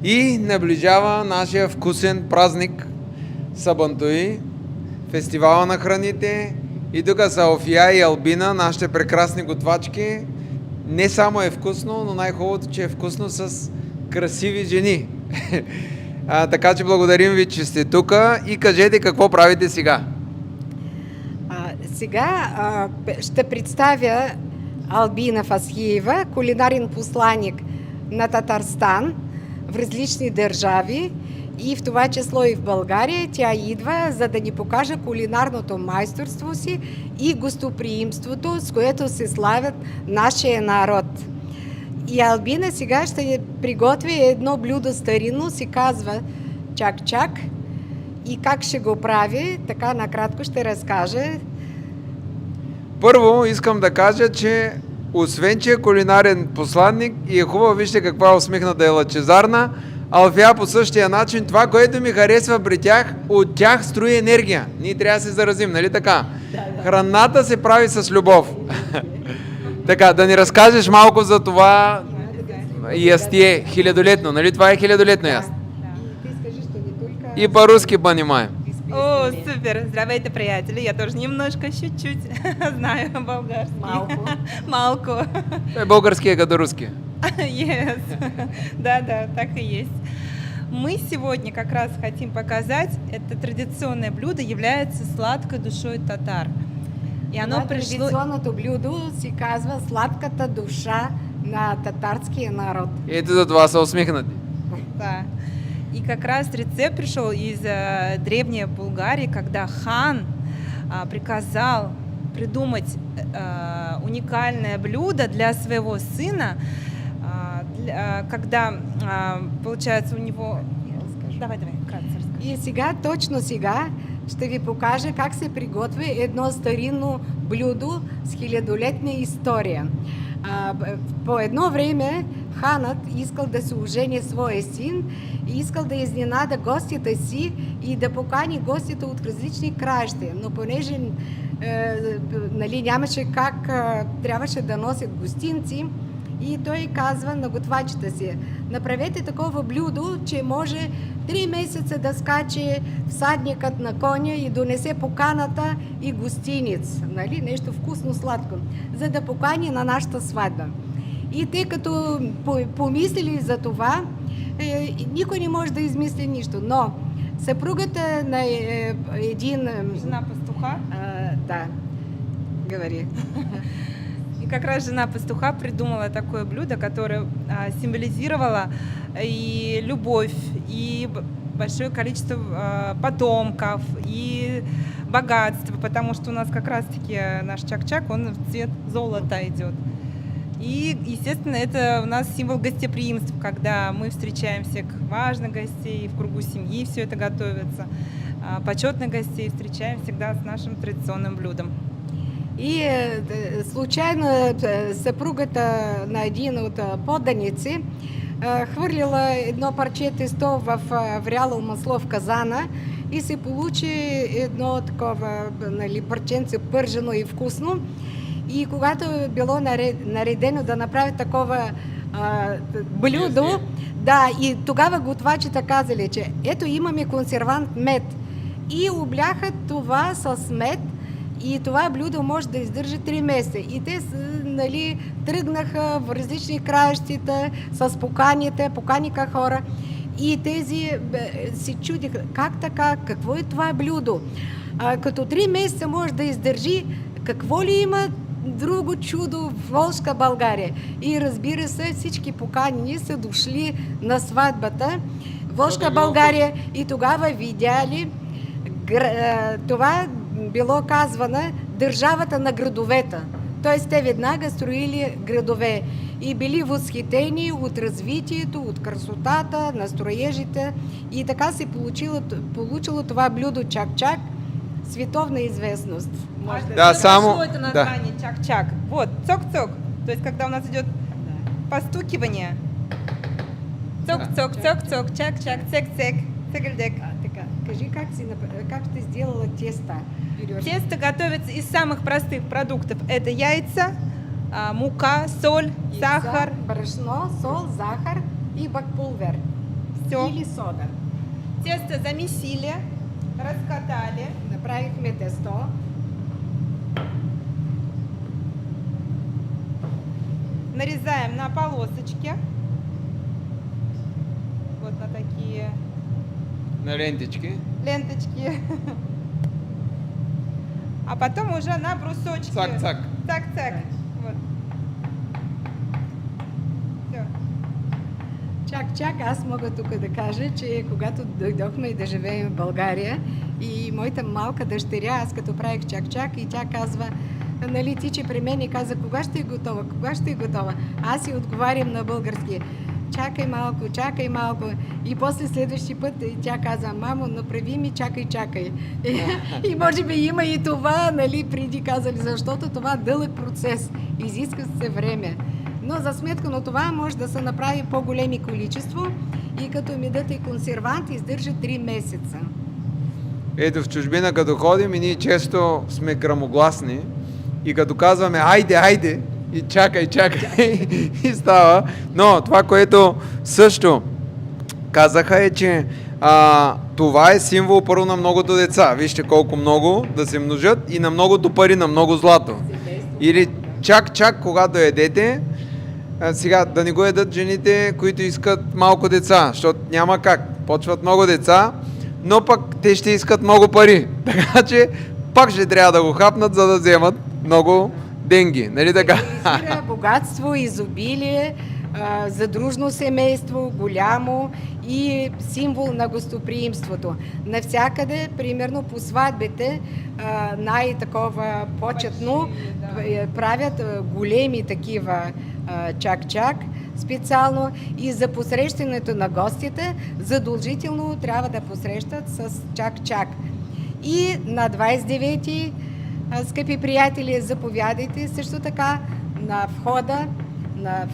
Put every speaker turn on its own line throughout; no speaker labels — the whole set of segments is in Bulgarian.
И наближава нашия вкусен празник Сабантуи, фестивала на храните. И тук са Алфия и Албина, нашите прекрасни готвачки. Не само е вкусно, но най-хубавото, че е вкусно с красиви жени. Така че благодарим ви, че сте тук и кажете какво правите сега.
Сега ще представя Албина Фасхиева, кулинарен посланник на Татарстан в различни държави и в това число и в България. Тя идва, за да ни покаже кулинарното майсторство си и гостоприимството, с което се славят нашия народ. И Албина сега ще ни приготви едно блюдо старинно, се казва чак-чак. И как ще го прави, така накратко ще разкаже.
Първо искам да кажа, че освен, че е кулинарен посланник и е хубаво, вижте каква усмихната е лъчезарна, Алфия по същия начин, това, което ми харесва при тях, от тях строи енергия. Ние трябва да се заразим, нали така? Да. Храната се прави с любов. Така, да ни разкажеш малко за това ястие, хилядолетно, нали? Това е хилядолетно яст. И по-руски понимаем.
О, супер! Здравейте, приятели! Я тоже немножко, чуть-чуть знаю болгарский. Малко.
Болгарский като русский.
Yes. Да, так и есть. Мы сегодня как раз хотим показать, это традиционное блюдо является сладкой душой татар.
И оно пришло... Традиционното блюдо се казва сладката душа на татарския народ.
Ето за това са усмихнати.
Да. И как раз рецепт пришел из древней Булгарии, когда хан приказал придумать уникальное блюдо для своего сына, когда, получается, у него... Давай, кратко разкажи.
И сега ще ви покажа как се приготвя едно старинно блюдо с хилядолетна история. По едно време ханът искал да се ожени своя син и искал да изненада гостите си и да покани гостите от различни краища. Но понеже нямаше как, трябваше да носят гостинци, и той казва на готвачите си: направете такова блюдо, че може 3 месеца да скаче всадникът на коня и донесе поканата и гостиниц, нали? Нещо вкусно, сладко, за да покани на нашата сватба. И тъй като помислили за това, никой не може да измисли нищо, но съпругата на един...
Жена пастуха?
Да, говори.
И как раз жена пастуха придумала такое блюдо, которое символизировало и любовь, и большое количество потомков, и богатство, потому что у нас как раз-таки наш чак-чак, он в цвет золота идет. И, естественно, это у нас символ гостеприимства, когда мы встречаемся к важных гостей, в кругу семьи все это готовится. Почетных гостей встречаем всегда с нашим традиционным блюдом.
И случайно съпругата на един от подданици хвърлила едно парче тесто в вряло масло в казана и се получи едно такова, нали, парченце пържено и вкусно. И когато е било наредено да направи такова блюдо, да, и тогава готвачите казали, че ето имаме консервант мед. И обляха това с мед. И това блюдо може да издържи 3 месеца. И те, нали, тръгнаха в различни краищата с поканиха хора. И тези си чудиха, как така, какво е това блюдо? Като 3 месеца може да издържи, какво ли има друго чудо в Волжка България? И разбира се, всички поканени са дошли на сватбата в Волжка България и тогава видяли това било казвано държавата на градовете. Тоест те веднага строили градове и били възхитени от развитието, от красотата, на строежите и така се получило това блюдо чак-чак световна известност.
Да, само...
Что это название чак-чак? Вот, цок-цок. То есть когда у нас идет постукивание. Цок-цок-цок-цок, чак-чак, цек-цек, цегельдек.
Скажи, как ты сделала тесто?
Тесто готовится из самых простых продуктов. Это яйца, мука, соль, сахар.
Брашно, соль, захар и бакпулвер.
Все.
или сода.
Тесто замесили, раскатали.
Направихме тесто.
Нарезаем на полосочки. Вот на такие
На лентички.
ленточки. А потом уже на брусочки.
Цак-цак.
Цак-цак. Вот. Все.
Чак, аз мога тук да кажа, че когато дойдохме да живеем в България и моята малка дъщеря, аз като правих чак-чак и тя казва, нали, тича при мен и каза, кога ще е готова, кога ще е готова. Аз си отговарям на български, чакай малко. И после следващия път тя каза, мамо, направи ми чакай. И може би има и това, нали, преди казали, защото това е дълъг процес, изиска се време. Но за сметка на това може да се направи по-големи количество и като медът е консервант, издържа 3 месеца.
Ето в чужбина като ходим и ние често сме грамогласни и като казваме айде и чакай и става. Но това, което също казаха е, че това е символ първо на многото деца. Вижте колко много да се множат и на многото пари, на много злато. Или чак, когато ядете, сега да не го ядат жените, които искат малко деца, защото няма как. Почват много деца, но пък те ще искат много пари. Така че пак ще трябва да го хапнат, за да вземат много денги. Нали така?
Символизира богатство, изобилие, задружно семейство, голямо и символ на гостоприимството. Навсякъде, примерно по сватбите, най-такова почетно правят големи такива чак-чак специално и за посрещането на гостите задължително трябва да посрещат с чак-чак. И на 29-ти, скъпи приятели, заповядайте също така на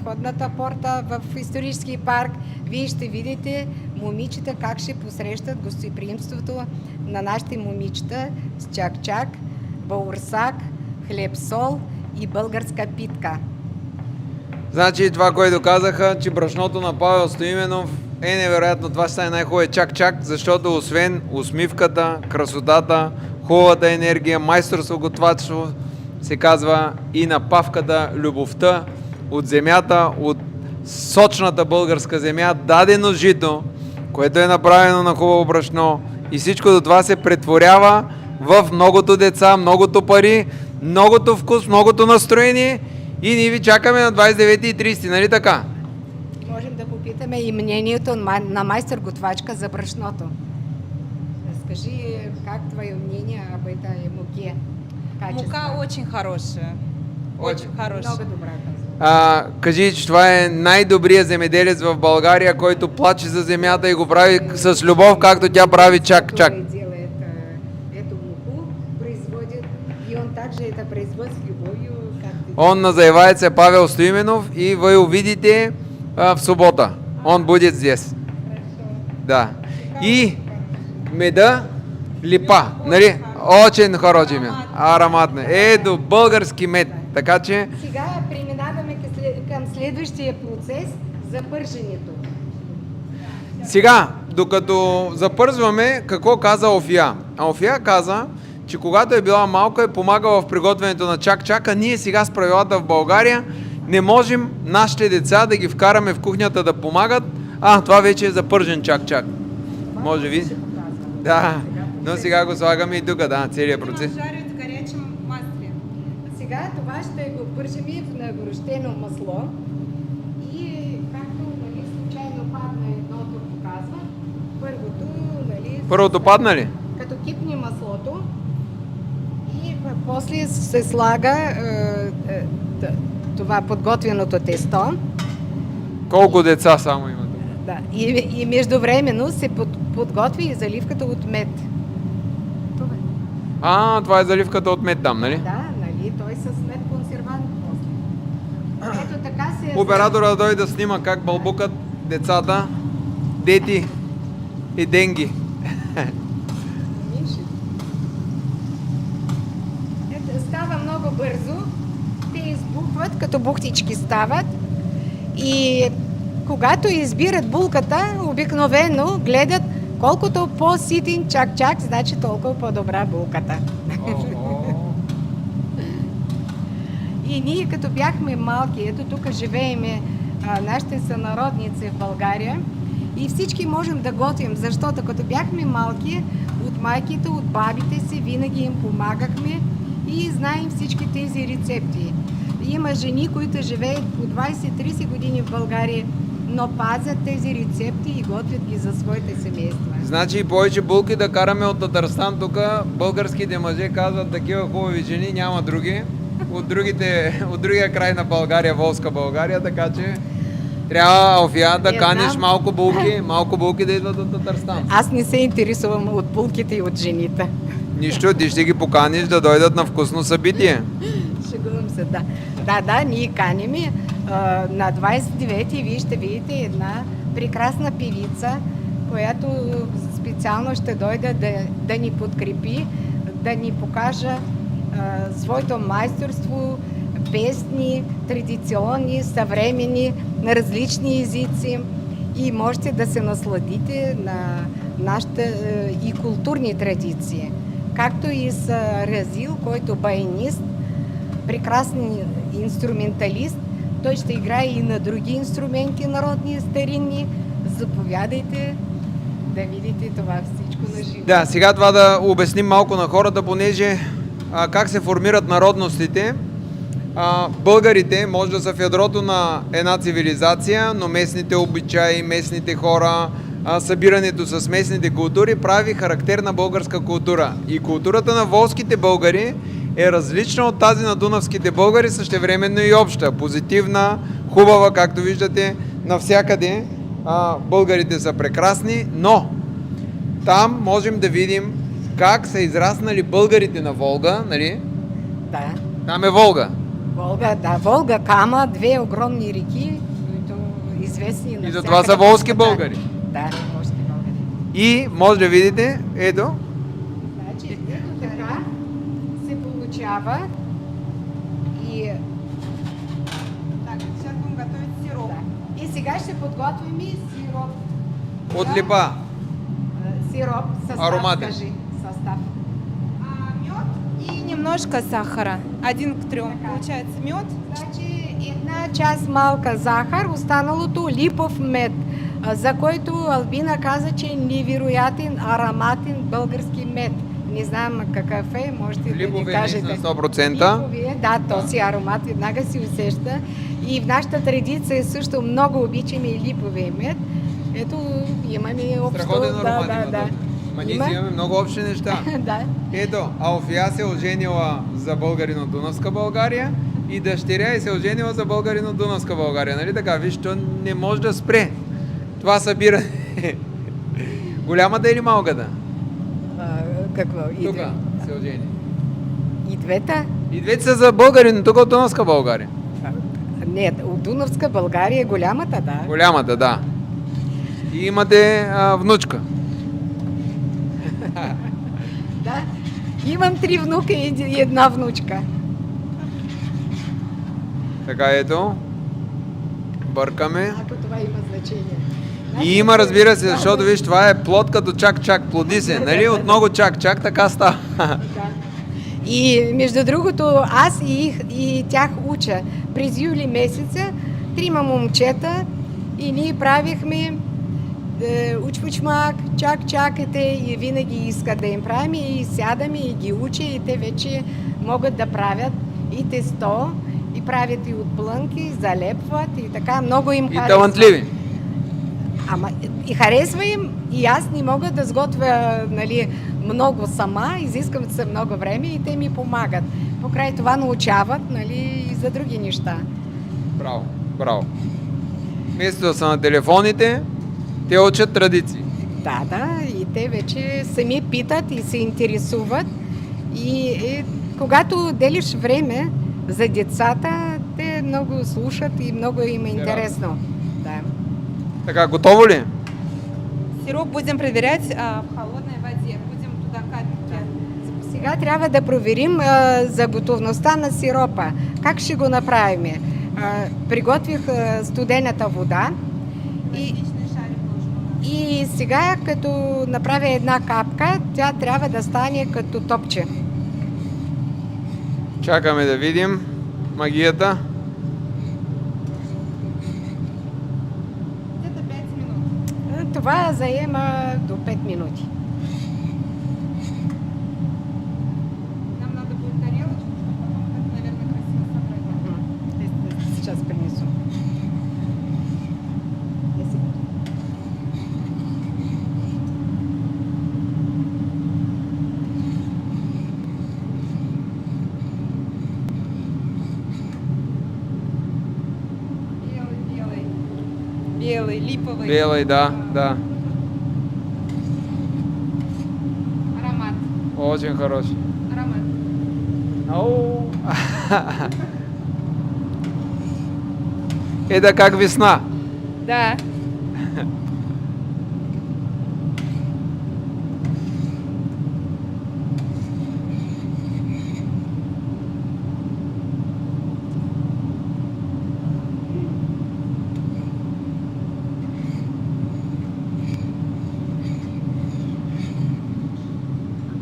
входната порта в исторически парк. Вие ще видите момичета как ще посрещат гостоприемството на нашите момичета с чак-чак, баурсак, хлеб-сол и българска питка.
Значи това, което казаха, че брашното на Павел Стоименов е невероятно. Това ще стане най-хубавия чак-чак, защото освен усмивката, красотата, хубавата енергия, майсторство, готвачество, се казва и напавката, любовта от земята, от сочната българска земя, дадено жито, което е направено на хубаво брашно и всичко до това се претворява в многото деца, многото пари, многото вкус, многото настроение и ние ви чакаме на 29 и 30, нали така?
Можем да попитаме и мнението на майстор-готвачка за брашното. Скажи, как твое мнение об этой муке? Качество?
Мука очень хорошая. Очень хорошая.
Много добра казва.
Кажи, че това е най-добрият земеделец в България, който плаче за земята и го прави с любов, както тя прави чак-чак.
Который делает эту муку, производит, и он также это производит с любовью, как ты.
Он называется Павел Стоименов, и вы увидите в субботу. Он будет здесь. Да. И меда липа, нали? Очень хороший мед. Ароматный. Ето, български мед. Така че,
Сега преминаваме към следващия процес за пърженето.
сега, докато запързваме, какво каза Офия? Офия каза, че когато е била малка, е помагала в приготвянето на чак-чака. Ние сега с правилата в България не можем нашите деца да ги вкараме в кухнята да помагат. Това вече е за пържен чак-чак. Може би? Да, но сега го слагаме и тук, да, целият процес.
Жарят в горячем масле.
Сега това ще го пържим на горещено масло и както, нали, случайно падна едното, показва, първото, нали,
Първото падна ли?
като кипне маслото и после се слага това подготвеното тесто.
Колко деца само има тук?
Да. И междувременно се подготви и заливката от мед. Това.
Това е заливката от мед там, нали?
Да, нали, той с мед консервант после. Ето така се...
Оператора да дойде да снима как бълбукат децата, дети и денги.
Ето, става много бързо. Те избухват, като бухтички стават. И когато избират булката, обикновено гледат колкото по-ситен чак-чак, значи толкова по-добра булката. И ние като бяхме малки, ето тук живееме нашите сънародници в България и всички можем да готвим, защото като бяхме малки, от майките, от бабите си винаги им помагахме и знаем всички тези рецепти. Има жени, които живеят по 20-30 години в България, но пазят тези рецепти и готвят ги за своите семейства.
Значи и повече булки да караме от Татарстан тук. Българските мъже казват, такива хубави жени няма други. От другия край на България, Волска България, така че трябва, Алфия, да
Не
каниш
знам.
малко булки да идват от Татарстан.
Аз не се интересувам от булките и от жените.
Нищо, ти ще ги поканиш да дойдат на вкусно събитие.
Шегувам се, да. Да, ние каним. На 29-ти вие ще видите една прекрасна певица, която специално ще дойде да ни подкрепи, да ни покаже своето майсторство, песни, традиционни, съвременни, на различни езици и можете да се насладите на нашите и културни традиции. Както и с Разил, който баянист, прекрасен инструменталист, той ще играе и на други инструменти народни, старинни. Заповядайте да видите това всичко на живо.
Да, сега това да обясним малко на хората, понеже как се формират народностите. Българите може да са в ядрото на една цивилизация, но местните обичаи, местните хора, събирането с местните култури прави характерна българска култура. И културата на волските българи е различна от тази на дунавските българи, същевременно и обща, позитивна, хубава, както виждате, навсякъде българите са прекрасни, но там можем да видим как са израснали българите на Волга, нали?
Да.
Там е Волга.
Волга, Кама, две огромни реки, които известни на
И затова са волски българи.
Да, волски българи.
И може да видите, ето,
Значи, ето така се получава и
Так, сейчас будем готовить сироп.
да. И сега ще подготвим и сироп.
от
Да.
липа.
Сироп, състав,
Ароматен.
кажи, състав.
Мед и немножко сахара. 1 к 3.
Така.
Получается мед.
Значи една част малка захар, останалото липов мед, за който Албина каза, че е невероятен, ароматен български мед. Не знам какъв е, можете да
Липов
ни
е
кажете.
наистина 100%.
Липовия, да, този аромат веднага си усеща. И в нашата традиция също много обичаме и липовия мед. Ето, имаме общо.
Страхотен аромат има
да.
тук. Ма ние
Има?
си имаме много общи неща.
Да.
Ето, Алфия се оженила за българин от Дунавска България и дъщеря и се оженила за българин от Дунавска България. Нали така? Виж, то не може да спре това събиране. Голямата или малката?
Какво?
Тук се ожени.
И двете?
И двете са за българин, тук от Дунавска България.
Не, от Дунавска България е голямата, да.
Голямата, да. И имате внучка.
Да. Имам 3 внука и една внучка.
Така ето. Бъркаме.
Ако това има значение.
И има, разбира се, защото виж, това е плод като чак-чак, плоди се, нали? От много чак-чак, така става.
Да. И между другото, аз и тях уча. През юли месеца 3 момчета и ние правихме учмак, чак-чакате и винаги искат да им правим и сядаме и ги учи и те вече могат да правят и тесто и правят и от плънки, залепват и така, много им
И
харесва.
талантливи.
Ама и харесва им и аз не мога да сготвя нали, много сама, изискам се много време и те ми помагат. Покрай това научават нали, и за други неща.
Браво, браво. Вместо да са на телефоните, те учат традиции.
Да, и те вече сами питат и се интересуват. И когато делиш време за децата, те много слушат и много им е интересно. Да.
Така, готово ли?
Сироп будем проверять в холодной воде. Будем туда капельки.
Сега трябва да проверим за готовността на сиропа. Как ще го направим? Приготвих студената вода
Пластичный шарик должен.
И сега, като направя една капка, тя трябва да стане като топче.
Чакаме да видим магията.
Где-то 5 минут.
Това заема до 5 минути.
Нам надо будет тарелочку, чтобы потом так, наверное, красиво собрать.
Сейчас принесу.
Белый. Белый, липовый.
Белый, да, да.
Аромат.
Очень хороший.
Аромат.
Ау. Это как весна.
Да.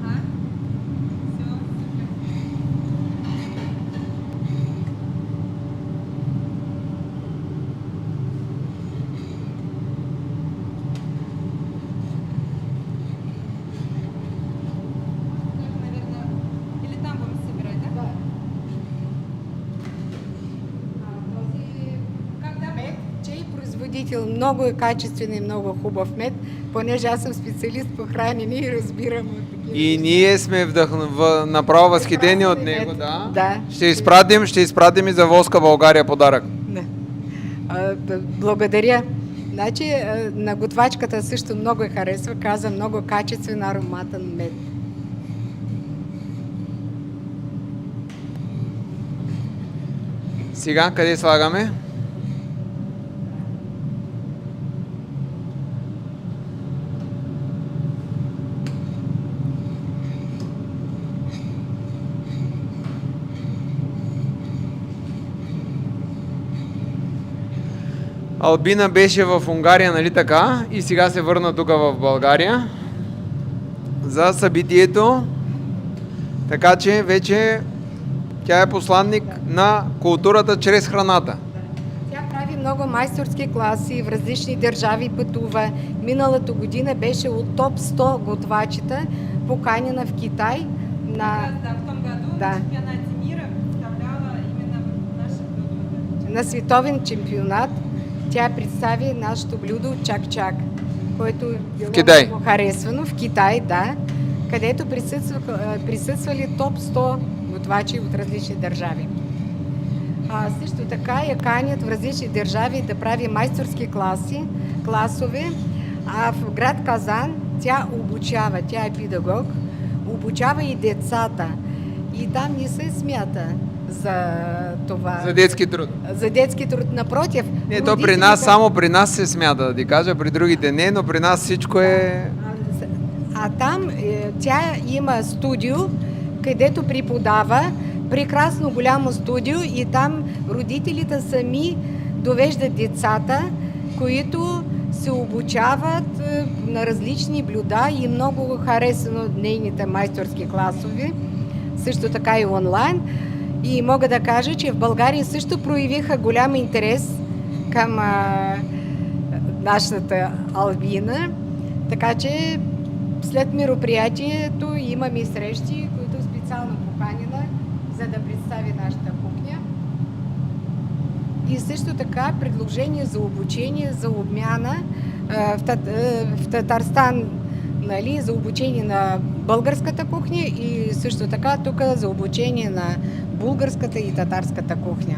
Ага. Всё, супер. Так, наверное, или там будем собирать, да? Когда
Мед, чей производител, много е качествен и много хубав мед, понеже аз съм специалист по хранене и разбирам от такива
И
неща.
ние сме направо възхитени от него, да.
Да.
Ще изпратим и за Воска България подарък.
Да. Благодаря. Значи, на готвачката също много я харесва, каза много качествен ароматен мед.
Сега къде слагаме? Албина беше в Унгария, нали така? И сега се върна тук в България за събитието. Така че вече тя е посланник на културата чрез храната.
Тя прави много майсторски класи, в различни държави пътува. Миналата година беше от топ 100 готвачета, поканена в Китай на,
Да, в том году
Да.
на чемпионате мира представляла именно наше блюдо.
на световен чемпионат. Тя представи нашето блюдо чак-чак, което е било
Китай.
много харесвано в Китай, да, където присъствали топ 100 готвачи от различни държави. Също така я канят в различни държави да прави майсторски класове, а в град Казан тя обучава, тя е педагог, обучава и децата. И там не се смята за това.
За детски труд.
За детски труд, напротив.
Не, то при нас, само при нас се смята, да ти кажа, при другите не, но при нас всичко е...
А там тя има студио, където преподава, прекрасно голямо студио и там родителите сами довеждат децата, които се обучават на различни блюда и много харесано нейните майсторски класове, също така и онлайн. И мога да кажа, че в България също проявиха голям интерес към нашата Албина, така че след мероприятието имаме срещи, които специално поканена, за да представи нашата кухня. И също така предложение за обучение, за обмяна в Татарстан, нали, за обучение на българската кухня и също така тук за обучение на българската и татарската кухня.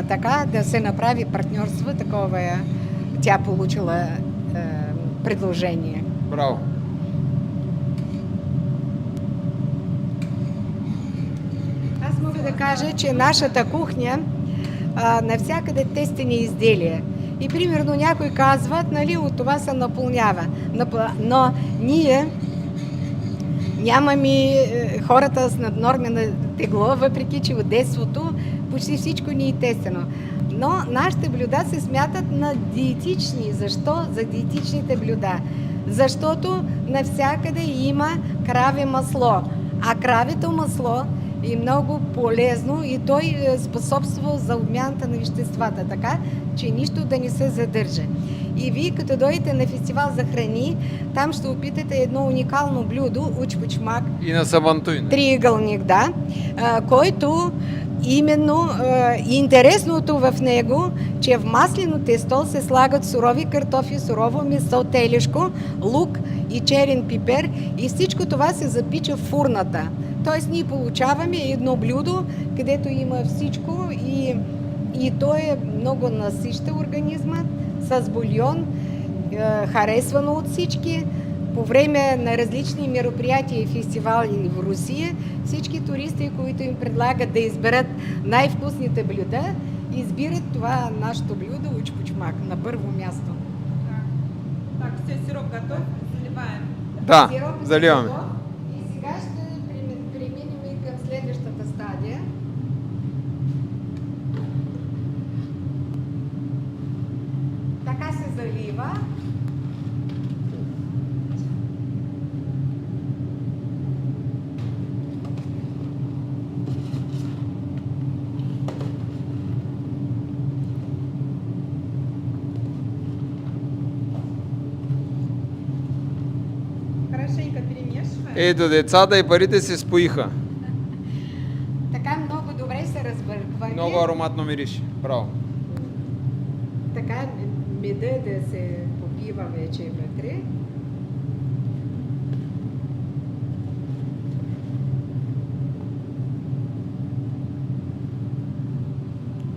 Така да се направи партньорство, такова тя получила предложение.
Браво!
Аз мога да кажа, че нашата кухня навсякъде тестени изделия. И примерно някой казват, нали, от това се напълнява. Но ние нямаме хората с наднормено тегло, въпреки че от детството почти всичко ни е тестено. Но нашите блюда се смятат на диетични. Защо? За диетичните блюда. Защото навсякъде има краве масло. А кравето масло е много полезно и той способства за обмяната на веществата, така че нищо да не се задържа. И вие, като дойдете на фестивал за храни, там ще опитате едно уникално блюдо, учпучмак,
И на Сабантуй. не?
триъгълник, да, който именно интересното в него, че в маслено тесто се слагат сурови картофи, сурово месо, телешко, лук и черен пипер и всичко това се запича в фурната. Тоест ние получаваме едно блюдо, където има всичко и то е много насища организма с бульон, харесвано от всички. По време на различни мероприятия и фестивали в Русия, всички туристи, които им предлагат да изберат най-вкусните блюда, избират това нашето блюдо учпучмак на първо място.
Так, все, сироп готов, заливаем.
Да,
Сиропът е
заливаме.
готов и сега ще преминем и към следващата стадия. Така се залива.
Хорошенько перемешиваем.
Ето, децата и парите се споиха.
Така много добре се разбърква.
Много ароматно мирише. Браво.
Така меда да се попива вече вътре.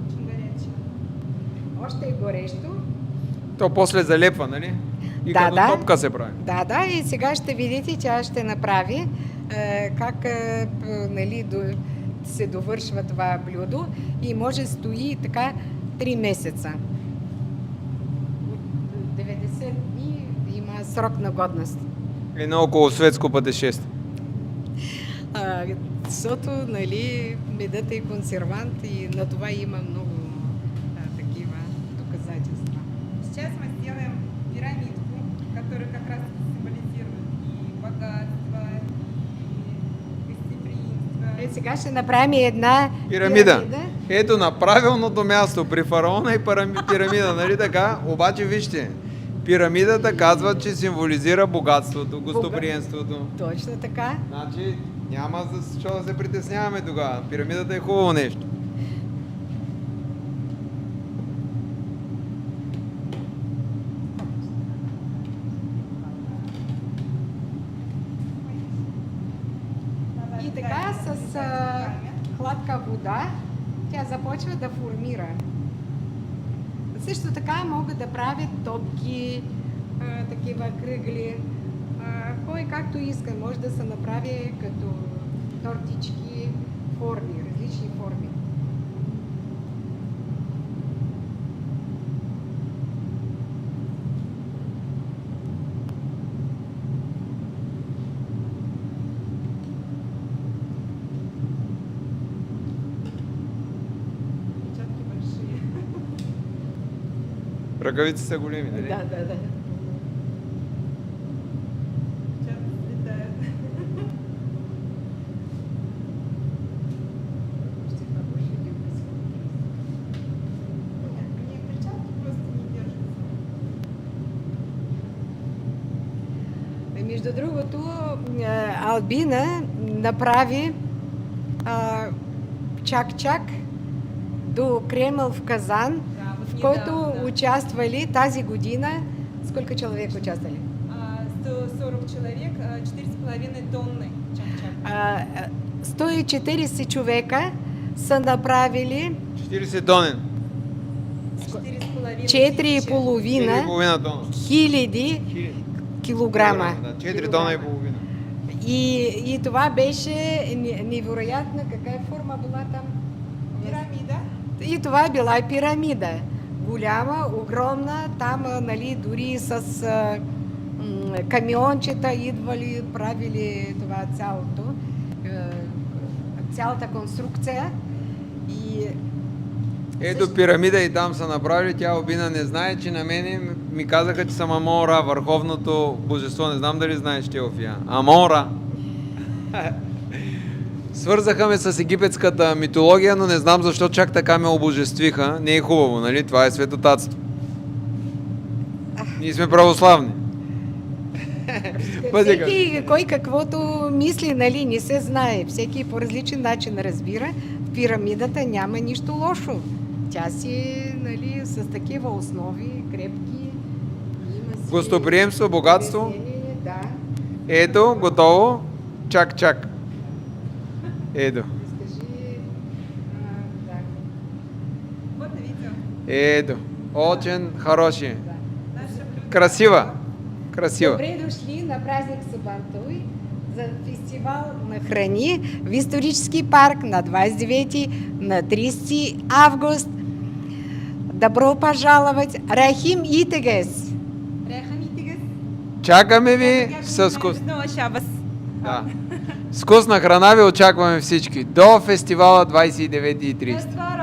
Очень горячее.
Още е горещо.
То после залепва, нали? И
Да,
като
да.
топка се прави.
Да, и сега ще видите, тя ще направи как нали, се довършва това блюдо и може стои така 3 месеца. От 90 дни има срок на годност.
Едно около светско пътешествие.
Защото нали, медът е консервант и на това има много такива доказателства.
Сейчас мы сделаем пирамидку, которая как раз символизирует и богатство, и гостеприимство.
Сега ще направим една
Пирамида. Ето на правилното място при фараона и пирамида, нали така? Обаче вижте, пирамидата казва, че символизира богатството, гостоприемството.
Точно така.
Значи няма за що да се притесняваме тогава. Пирамидата е хубаво нещо.
И така с хладка вода тя започва да формира. Също така могат да правят топки, такива кръгли. Кой както иска, може да се направи като тортички, форми, различни форми.
Перчатки большие.
Ръкавици са големи, нали?
Да.
Сейчас слетает. Нет, мне перчатки просто не держатся.
Между другото, Албина направи чак-чак до Кремъл в Казан,
Да, вот
в който
недавно.
участвали тази година. Сколько человек участвали?
140 человек, 4,5 тонны чак-чак.
140 човека са направили
40 тонен.
4,5
4,5
4,5 тона.
хиляди килограма.
Да, 4 тона и половина.
И това беше невероятно. Каква форма била там?
пирамида.
И това е била пирамида. Голяма, огромна, там нали, дори с камиончета идвали, правили това цялата конструкция. И
Ето пирамида и там са направили, тя Обина не знае, че на мене ми казаха, че съм Амон-Ра, върховното божество. Не знам дали знаеш ти, Офия. Амон-Ра. Свързаха ме с египетската митология, но не знам защо чак така ме обожествиха. Не е хубаво, нали? Това е светотатство. Ние сме православни. Пътека.
Всеки кой каквото мисли, нали, не се знае. Всеки по различен начин разбира. В пирамидата няма нищо лошо. Тя си е, нали, с такива основи, крепки. Има си
Гостоприемство, богатство.
обяснение, да.
Ето, готово. Чак. Ето.
Скажи, да.
Вот видео.
Ето. Очень хороший.
Наше блюдо.
Красива.
Добре дошли на празник Сабантуй за фестивал на храни в исторический парк на 29 на 30 август. Добро пожаловать, Рахим Итегес!
Чакаме ви с вкус.
Шабас.
Да. С вкусна храна ви очакваме всички. До фестивала 29 и 30.